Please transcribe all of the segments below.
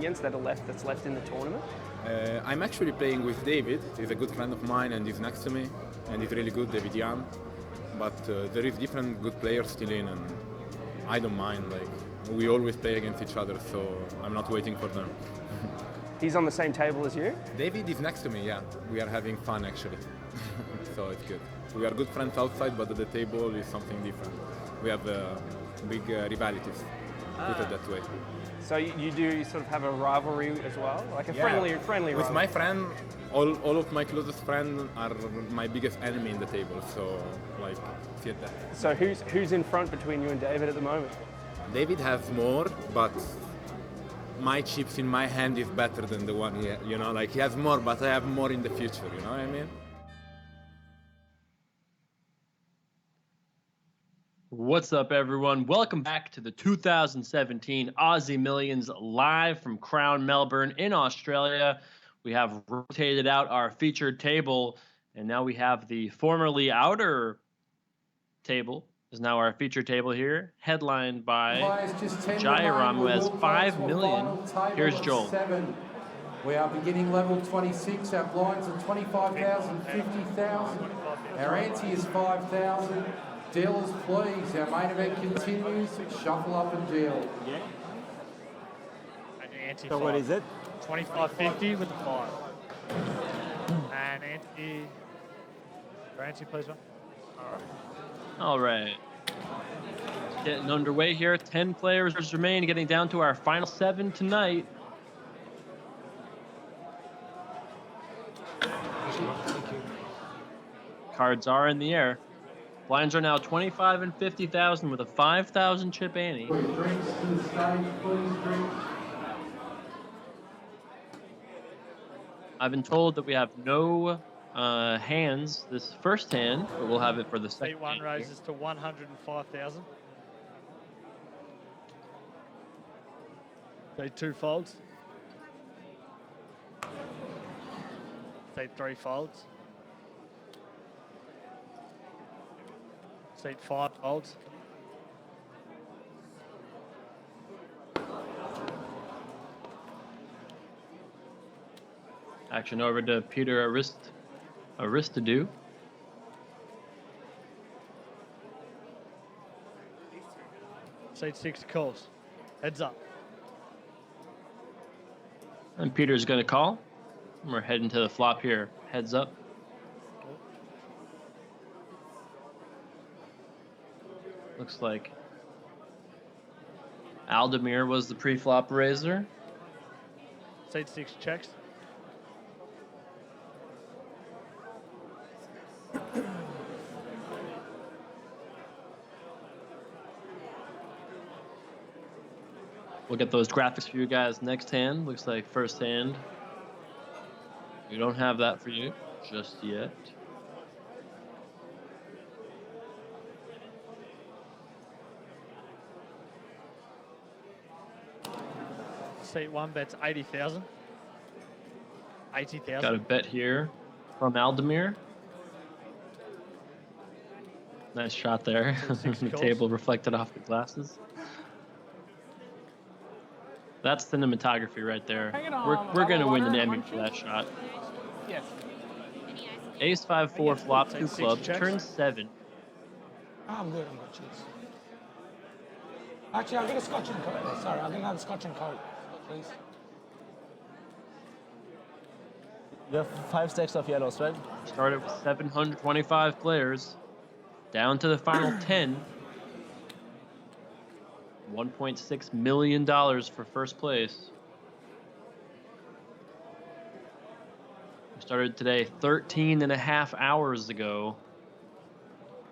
That's left in the tournament? I'm actually playing with David. He's a good friend of mine and he's next to me and he's really good, David Young. But there is different good players still in and I don't mind. Like we always play against each other, so I'm not waiting for them. He's on the same table as you? David is next to me, yeah. We are having fun actually. So it's good. We are good friends outside, but at the table is something different. We have big rivalities, put it that way. So you do sort of have a rivalry as well? Like a friendly rivalry? With my friend, all of my closest friends are my biggest enemy in the table, so like, see that. So who's in front between you and David at the moment? David has more, but my chips in my hand is better than the one he, like he has more, but I have more in the future, you know what I mean? What's up, everyone? Welcome back to the 2017 Aussie Millions live from Crown Melbourne in Australia. We have rotated out our featured table, and now we have the formerly outer table is now our featured table here, headlined by Jairam, who has 5 million. Here's Joel. We are beginning level 26. Our blinds are 25,000, 50,000. Our ante is 5,000. Dealers, please. Our main event continues. Shuffle up and deal. Yeah. So what is it? 25.50 with the 5. And ante. Your ante, please, man. All right. Getting underway here. 10 players remain, getting down to our final 7 tonight. Cards are in the air. Blinds are now 25 and 50,000 with a 5,000 chip ante. Drinks to the stage, please. Drinks. I've been told that we have no hands this first hand, but we'll have it for the second. Seat 1 raises to 105,000. Seat 2 folds. Seat 3 folds. Seat 5 folds. Action over to Peter Aristidou. Seat 6 calls. Heads up. And Peter's going to call. We're heading to the flop here. Heads up. Looks like Aldemir was the pre-flop raiser. Seat 6 checks. We'll get those graphics for you guys next hand. Looks like first hand. We don't have that for you just yet. Seat 1 bets 80,000. 80,000. Got a bet here from Aldemir. Nice shot there. The table reflected off the glasses. That's cinematography right there. We're going to win an Emmy for that shot. Yes. Ace 5-4 flop, 2 clubs, turn 7. I'm good, cheers. Actually, I'll get a scotch and coke. Sorry, I'll get another scotch and coke, please. You have 5 stacks of yellows, right? Started with 725 players. Down to the final 10. $1.6 million for first place. We started today 13 and a half hours ago.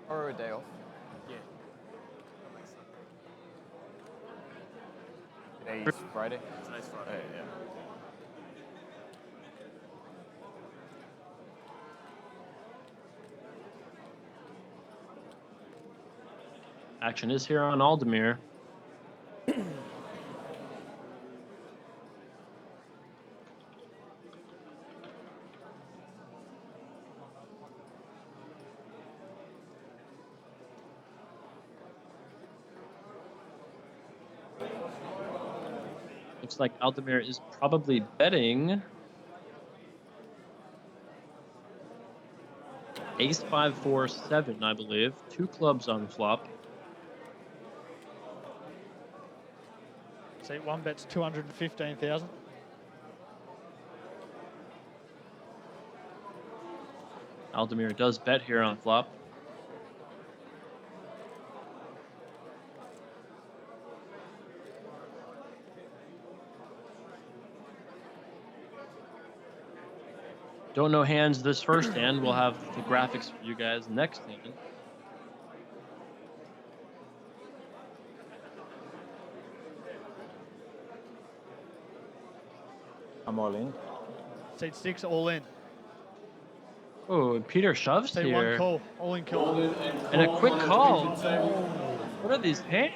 Or a day off. Yeah. Today's Friday. Today's Friday. Yeah. Action is here on Aldemir. Looks like Aldemir is probably betting. Ace 5, 4, 7, I believe. 2 clubs on the flop. Seat 1 bets 215,000. Aldemir does bet here on flop. Don't know hands this first hand. We'll have the graphics for you guys next hand. I'm all in. Seat 6 all in. Oh, and Peter shoves Seat 1 here. call. All in call. And a quick call. What are these hands?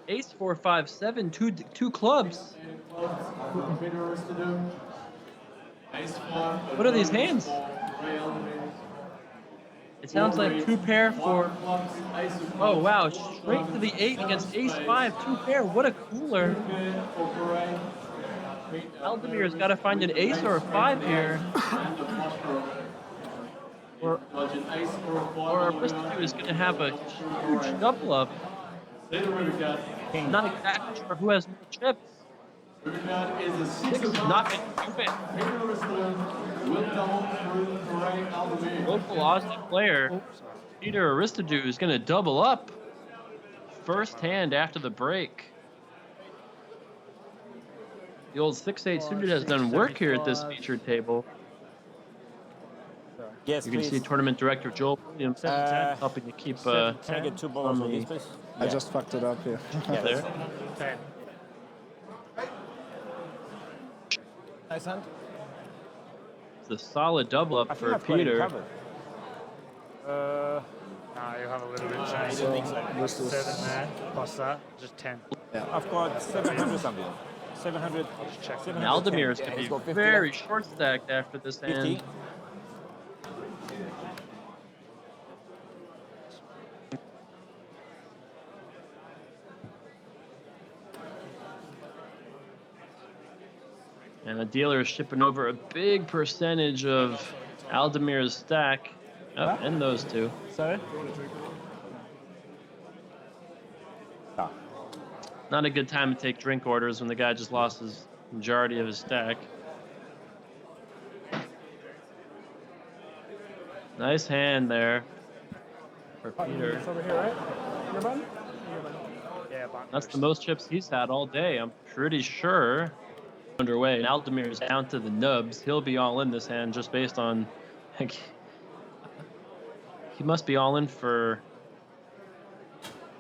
Ace 4, 5, 7, two clubs. What are these hands? It sounds like 2 pair for. Oh wow! Straight to the 8 against Ace 5, 2 pair. What a cooler! Aldemir's got to find an ace or a 5 here. Or Aristotle is going to have a huge double up. Not exactly sure who has more chips. 6 is not going to do it. Local Aussie player, Peter Aristidou, is going to double up. First hand after the break. The old 6-8 suited has done work here at this featured table. Yes, You can see tournament director Joel Williams helping you keep Can I get 2 balls on the- this, please? I just fucked it up here. there. 10. Nice hand. It's a solid double I up think for I've got it Peter. covered. No, you have a little bit changed. So this is 7 there. Plus that. Just 10. I've got 700 something. 700. Just check. And Aldemir is Yeah, going he's to got be 50 very left. short stacked after this 50. hand. And the dealer is shipping over a big percentage of Aldemir's stack. Oh, and those two. Sorry? Not a good time to take drink orders when the guy just lost his majority of his stack. Nice hand there for Peter. It's over here, right? Your button? Yeah, button That's the first. most chips he's had all day, I'm pretty sure. Underway, and Aldemir is down to the nubs. He'll be all in this hand just based on. Like, he must be all in for.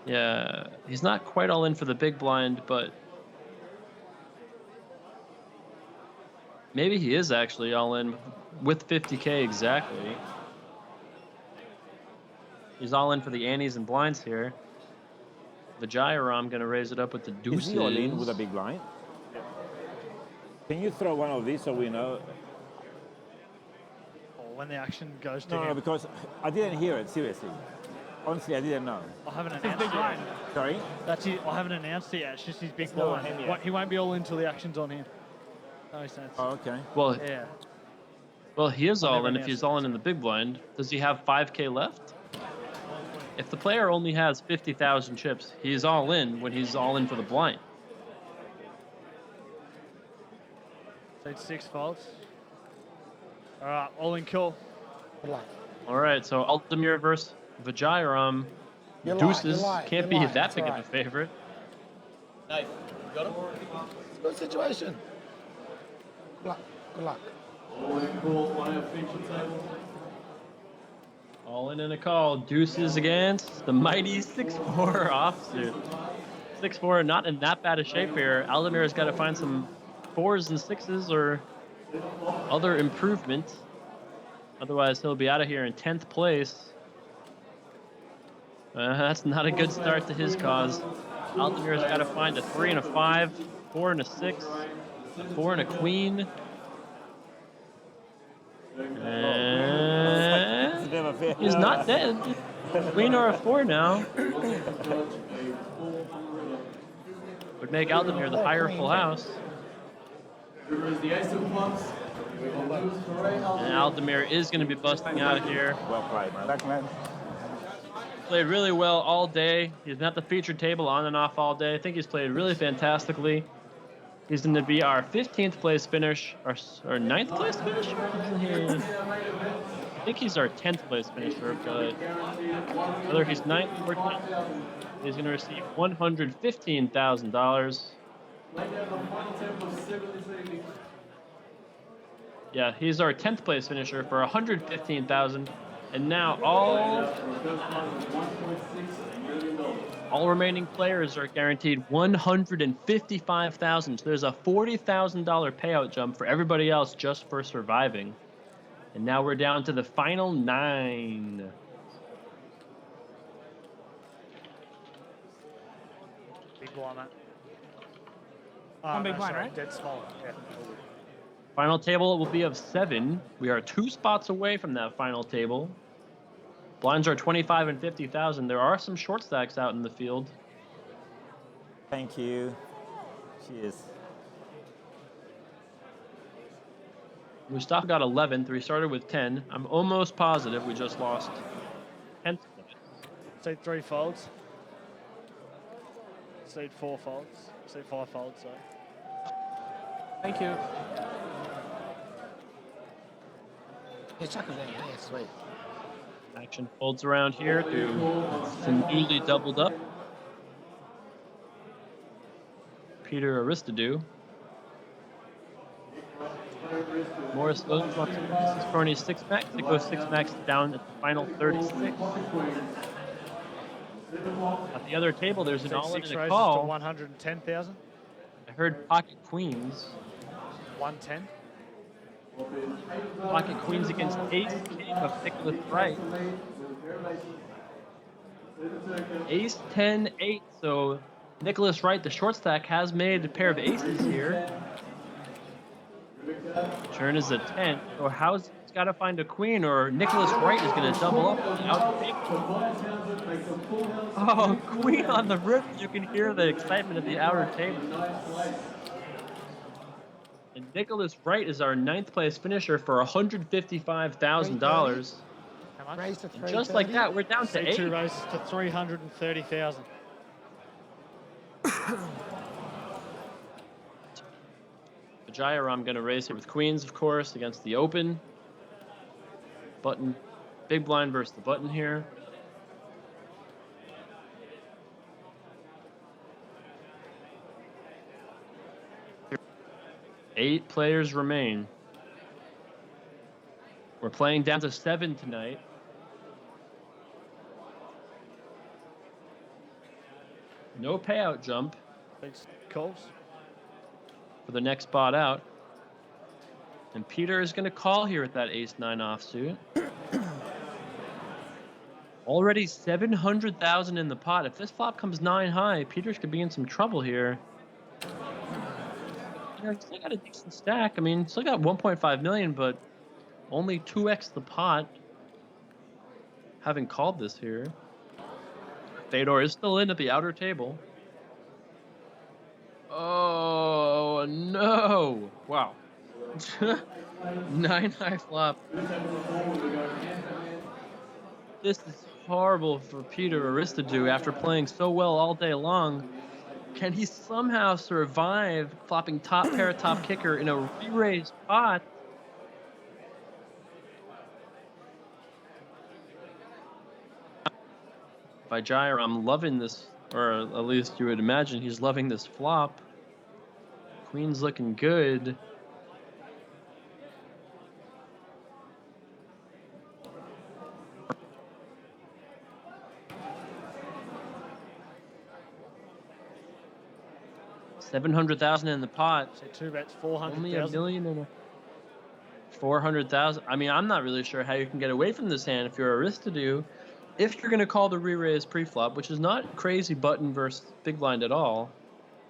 Yeah, he's not quite all in for the big blind, but maybe he is actually all in with 50K exactly. He's all in for the antes and blinds here. The Gyrom gonna raise it up with the deuces. Is he all in with a big blind? Can you throw one of these so we know? Or when the action goes to No, him. because I didn't hear it, seriously. Honestly, I didn't know. I haven't announced it yet. Sorry? That's it. I haven't announced it yet. It's just his big not on blind. him yet. He won't be all in until the action's on him. That makes sense. Oh, okay. Well, Yeah. he is all never in if announced he's it. all in the big blind. Does he have 5K left? If the player only has 50,000 chips, he's all in when he's all in for the blind. So it's 6 faults. All right, all in call. Good luck. All right, so Aldemir versus Vajiram. You lie, Deuces you lie, can't you be lie. that It's big all of a right. favorite. Nice. Got him? Good situation. Good luck. Good luck. All in and a call. Deuces against the mighty 6-4 offsuit. 6-4, not in that bad a shape here. Aldemir's got to find some 4s and 6s or other improvement. Otherwise, he'll be out of here in 10th place. That's not a good start to his cause. Aldemir's got to find a 3 and a 5, 4 and a 6, 4 and a queen. And Never fair. he's not dead. Queen or a 4 now. Would make Aldemir the higher full house. And Aldemir is going to be busting out here. Well played, man. Thanks, man. Played really well all day. He's been at the featured table on and off all day. I think he's played really fantastically. He's going to be our 15th place finish, or 9th place finisher? I think he's our 10th place finisher, but whether he's 9th or 10th, he's going to receive $115,000. Yeah, he's our 10th place finisher for $115,000. And now all remaining players are guaranteed $155,000. So there's a $40,000 payout jump for everybody else just for surviving. And now we're down to the final 9. Big blind, mate. One big blind, sorry, right? Dead small. Yeah. Final table will be of 7. We are 2 spots away from that final table. Blinds are 25 and 50,000. There are some short stacks out in the field. Thank you. Cheers. Mustafa got 11th. We started with 10. I'm almost positive we just lost 10th. Seed 3 folds. Seed 4 folds. Seed 5 folds, sorry. Thank you. Hey, chuck it there. Yeah, sweet. Action folds around here to some newly doubled up. Peter Aristidou. Morris Williams wants to this is Crony 6 max. It goes 6 max down at the final 36. At the other table, there's an all in Six and a raises to call. 110,000. I heard Pocket Queens. 110. Pocket Queens against Ace King of Nicholas Wright. Ace 10 8. So Nicholas Wright, the short stack, has made a pair of aces here. Turn is a 10. So how's he's got to find a queen, or Nicholas Wright is going to double up on the outer table. Oh, queen on the river. You can hear the excitement at the outer table. And Nicholas Wright is our 9th place finisher for $155,000. How much? Raise to And just like that, we're down to Seed 2 8. raises to 330,000. Jayaram going to raise here with queens, of course, against the open. Button, big blind versus the button here. Eight players remain. We're playing down to 7 tonight. No payout jump Thanks, calls. for the next spot out. And Peter is going to call here with that ace-9 offsuit. Already 700,000 in the pot. If this flop comes 9 high, Peters could be in some trouble here. You know, he's still got a decent stack. I mean, still got 1.5 million, but only 2x the pot. Having called this here. Fedor is still in at the outer table. Oh, no. Wow. 9 high flop. This is horrible for Peter Aristidou after playing so well all day long. Can he somehow survive flopping top pair, top kicker in a re-raised pot? By Jair, I'm loving this, or at least you would imagine he's loving this flop. Queen's looking good. $700,000 in the pot. So 2 bets, Only a 400,000. million and 400,000. I mean, I'm not really sure how you can get away from this hand if you're Aristidou. If you're going to call the re-raise pre-flop, which is not crazy button versus big blind at all.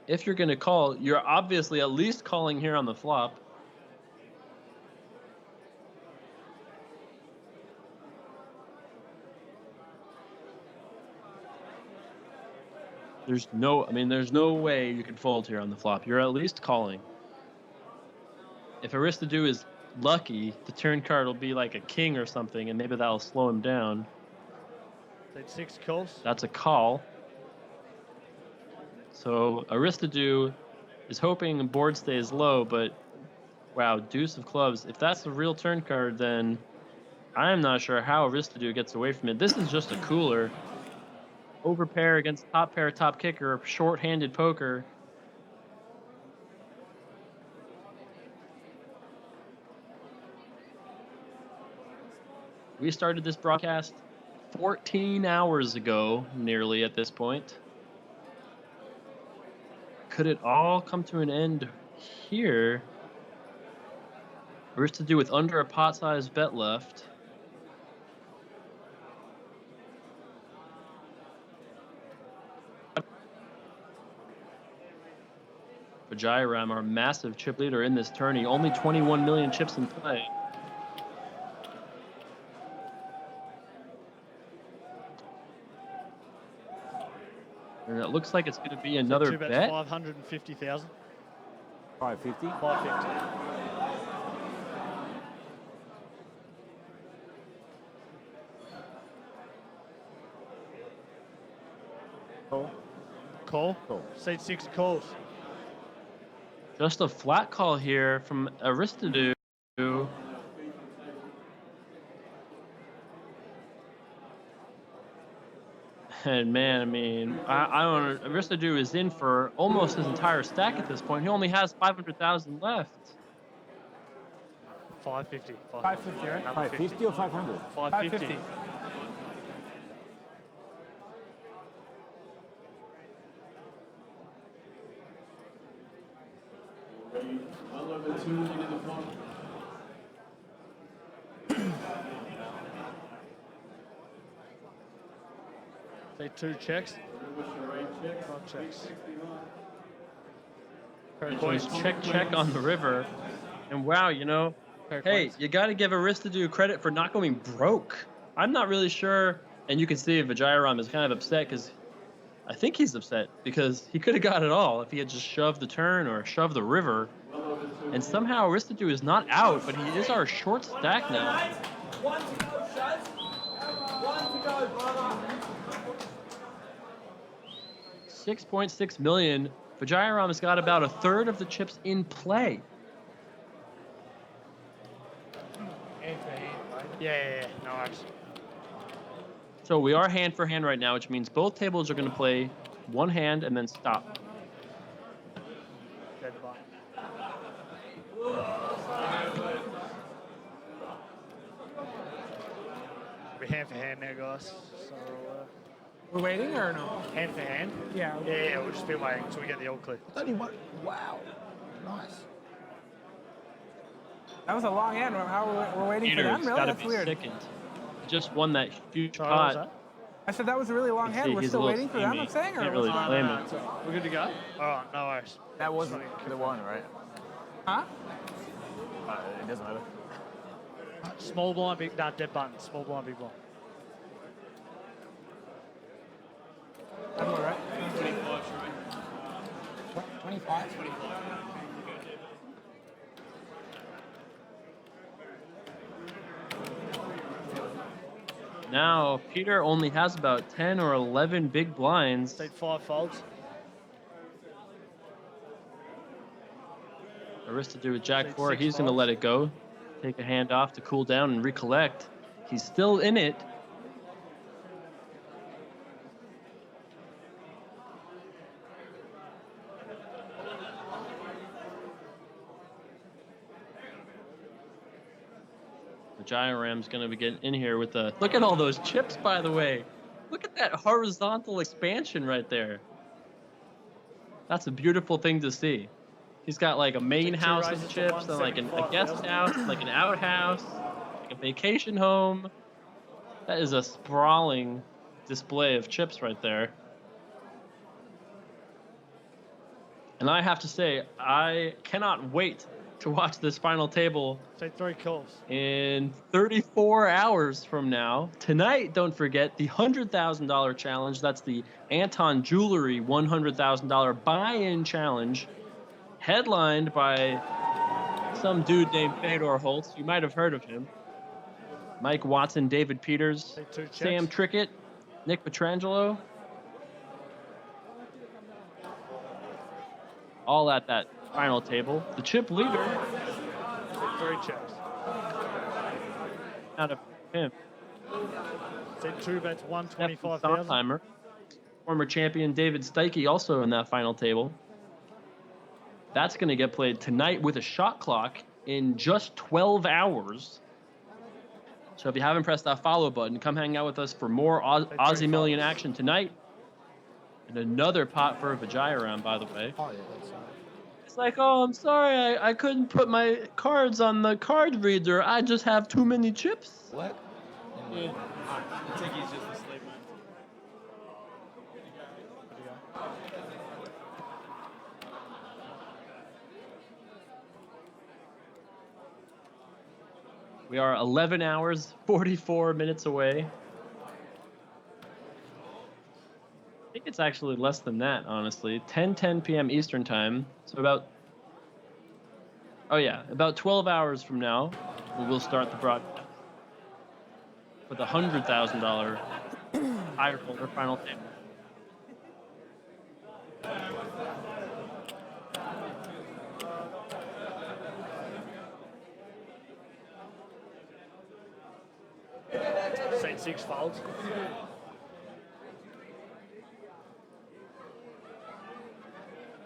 If you're going to call, you're obviously at least calling here on the flop. There's no way you can fold here on the flop. You're at least calling. if Aristidou is lucky, the turn card will be like a king or something, and maybe that'll slow him down. State 6 calls. That's a call. So Aristidou is hoping the board stays low, but wow, deuce of clubs. If that's the real turn card, then I am not sure how Aristidou gets away from it. This is just a cooler. Overpair against top pair, top kicker, short-handed poker. We started this broadcast 14 hours ago, nearly at this point. Could it all come to an end here? Aristidou with under a pot-sized bet left. Vajiram, our massive chip leader in this tourney, only 21 million chips in play. And it looks like it's going to be another bet. 550,000. 550. 550. Call. Call. Call. Seat 6 calls. Just a flat call here from Aristidou. And man, I mean, I don't know. Aristidou is in for almost his entire stack at this point. He only has 500,000 left. 550. 550, right? 550 or 500? 550. Say 2 checks. 5 checks. So he's check on the river. And wow, you know, hey, you got to give Aristidou credit for not going broke. I'm not really sure. And you can see Vajiram is kind of upset because I think he's upset because he could have got it all if he had just shoved the turn or shoved the river. And somehow Aristidou is not out, but he is our short stack now. 6.6 million. Vajiram has got about a third of the chips in play. Yeah. No worries. So we are hand for hand right now, which means both tables are going to play one hand and then stop. Dead buy. We're hand for hand now, guys. So, We're waiting or no? hand for hand? Yeah. Yeah, we'll just be waiting until we get the all clear. Wow. Nice. That was a long hand. How we're waiting for them? Peter's Really? got to That's be weird. sickened. Just won that huge Sorry, what was pot. that? I said that was a really long You hand. see, We're he's still a little waiting for them, steamy. I'm saying? Or Can't what's really going blame on? him. It's all right. We're good to go? All right, no worries. That wasn't the one, right? Huh? It doesn't matter. Small blind, big, nah, dead button. Small blind, big blind. I'm all right. 25? Now, Peter only has about 10 or 11 big blinds. State 5 folds. Aristidou with Jack State 4, 6 he's going to folds. let it go. Take a hand off to cool down and recollect. He's still in it. Vajiram's going to be getting in here with the... Look at all those chips, by the way. Look at that horizontal expansion right there. That's a beautiful thing to see. He's got like a main Take two house raises of to chips and like a 175,000. guest house, like an outhouse, like a vacation home. That is a sprawling display of chips right there. And I have to say, I cannot wait to watch this final table State 3 calls. in 34 hours from now. Tonight, don't forget, the $100,000 challenge. That's the Anton Jewelry $100,000 buy-in challenge, headlined by some dude named Fedor Holtz. You might have heard of him. Mike Watson, David Peters, See two checks. Sam Trickett, Nick Petrangelo. All at that final table. The chip leader. See three checks. Out of him. See two bets, Stefan 125,000. Sontheimer. Former champion David Steike also in that final table. That's going to get played tonight with a shot clock in just 12 hours. So if you haven't pressed that follow button, come hang out with us for more Aussie Million action tonight. And another pot for a Vijay by the way. Oh, yeah, that's It's like, oh, I'm sorry, I couldn't put my cards on the card reader. I just have too many chips. what? Yeah. I think he's just asleep, man. We are 11 hours, 44 minutes away. I think it's actually less than that, honestly. 10 p.m. Eastern time. So about 12 hours from now, we will start the broadcast with a $100,000 higher holder final table. St. Six folds.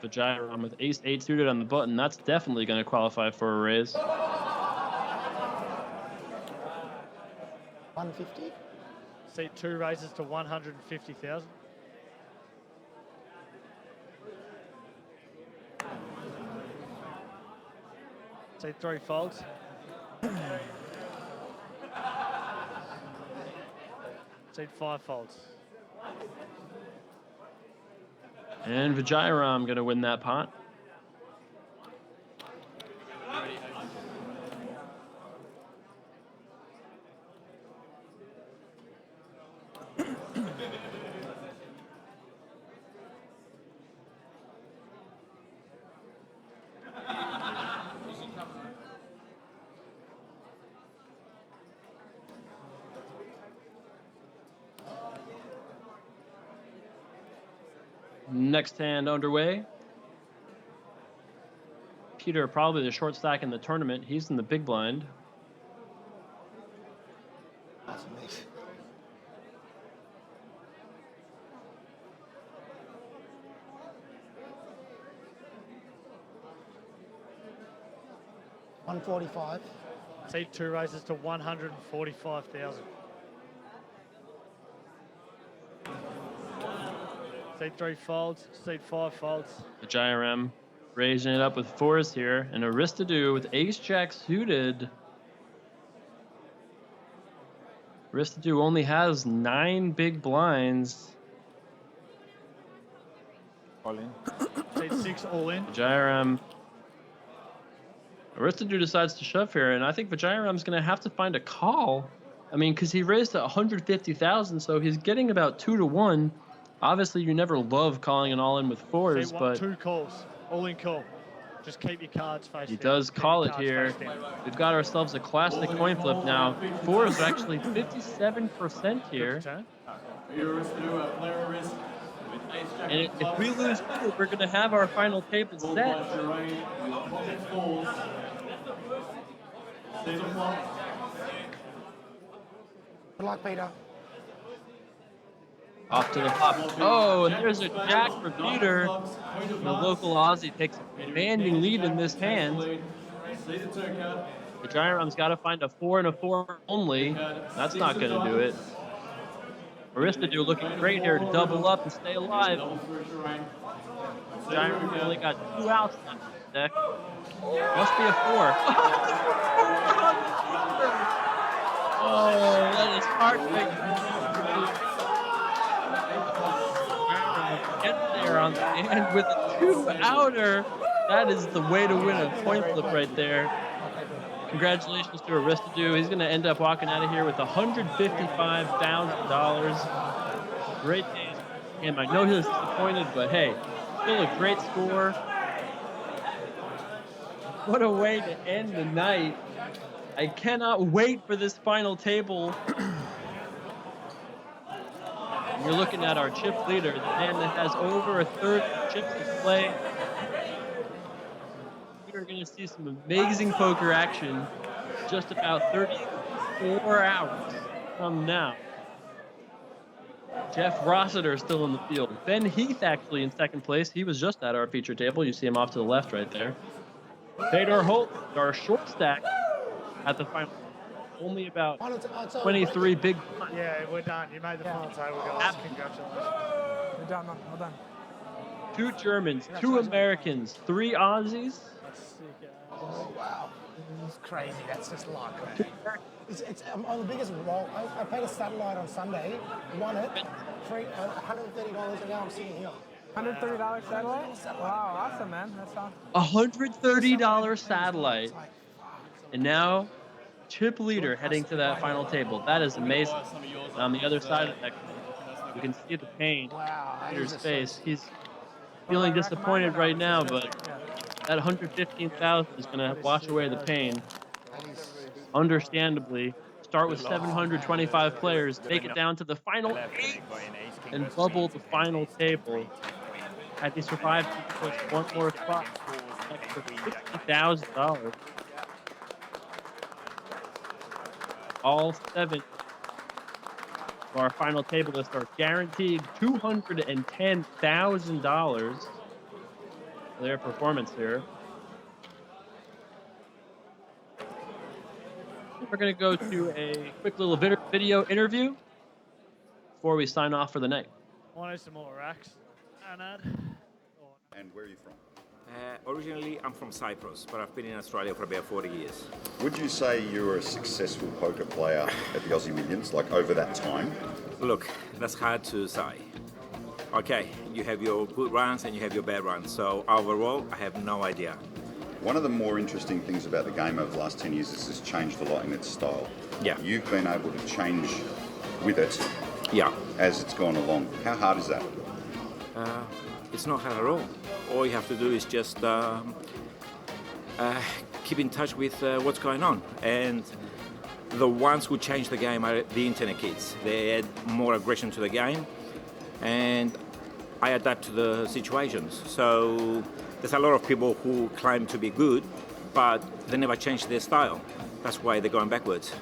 Vijay with ace-8 suited on the button. That's definitely going to qualify for a raise. 150? See two raises to 150,000. See three folds. See five folds. And Vijayram going to win that pot. Next hand underway. Peter, probably the short stack in the tournament. He's in the big blind. That's a mix. $145. See two raises to 145,000. See three folds. See five folds. Vijayram raising it up with fours here. And Aristidou with ace-jack suited. Aristidou only has 9 big blinds. All in. See six all in. Vijayram. Aristidou decides to shove here, and I think Vijayram's going to have to find a call. I mean, because he raised at 150,000, so he's getting about 2 to 1. Obviously, you never love calling an all-in with fours, See but two calls. All in call. Just keep your cards face he down. does Keep call your it cards here. face down. We've got ourselves a classic coin flip now. Fours are actually 57% here. Turn. And if we lose two, we're going to have our final table set. Good luck, Peter. Off to the flop. Oh, and there's a jack for Peter. The local Aussie takes a commanding lead in this hand. The Giant got to find a 4 and a 4 only. That's not going to do it. Aristidou looking great here to double up and stay alive. Giant only got 2 outs left in the deck. Must be a 4. Oh, that is heartbreaking. Get there on the end with a 2-outer. That is the way to win a coin flip right there. Congratulations to Aristidou. He's going to end up walking out of here with $155,000. Great day for him. I know he was disappointed, but hey, still a great score. What a way to end the night. I cannot wait for this final table. You're looking at our chip leader, the man that has over a third of chips to play. We are going to see some amazing poker action just about 34 hours from now. Jeff Rossiter still in the field. Ben Heath actually in second place. He was just at our feature table. You see him off to the left right there. Fedor Holt, our short stack at the final. Only about 23 big blinds. Yeah, we're done. You made the final table, guys. Congratulations. We're done, man. Well done. 2 Germans, 2 Americans, 3 Aussies. Oh, wow. It's crazy. That's just luck. I'm on the biggest roll. I played a satellite on Sunday, won it, $130, and now I'm sitting here. $130 satellite? Wow, awesome, man. That's awesome. $130 satellite. And now, chip leader heading to that final table. That is amazing. And on the other side of that, you can see the pain in Peter's face. He's feeling disappointed right now, but that $115,000 is going to wash away the pain. Understandably, start with 725 players, make it down to the final 8, and bubble the final table. Had he survived, he could push one more spot, extra $60,000. All 7 of our final table lists are guaranteed $210,000 for their performance here. We're going to go to a quick little video interview before we sign off for the night. Want some more racks? Anad? And where are you from? Originally, I'm from Cyprus, but I've been in Australia for about 40 years. Would you say you were a successful poker player at the Aussie Millions, like over that time? Look, that's hard to say. Okay, you have your good runs and you have your bad runs. So overall, I have no idea. One of the more interesting things about the game over the last 10 years is it's changed a lot in its style. Yeah. You've been able to change with it as it's gone along. How hard is that? It's not hard at all. All you have to do is just keep in touch with what's going on. And the ones who change the game are the internet kids. They add more aggression to the game, and I adapt to the situations. So there's a lot of people who claim to be good, but they never change their style. That's why they're going backwards.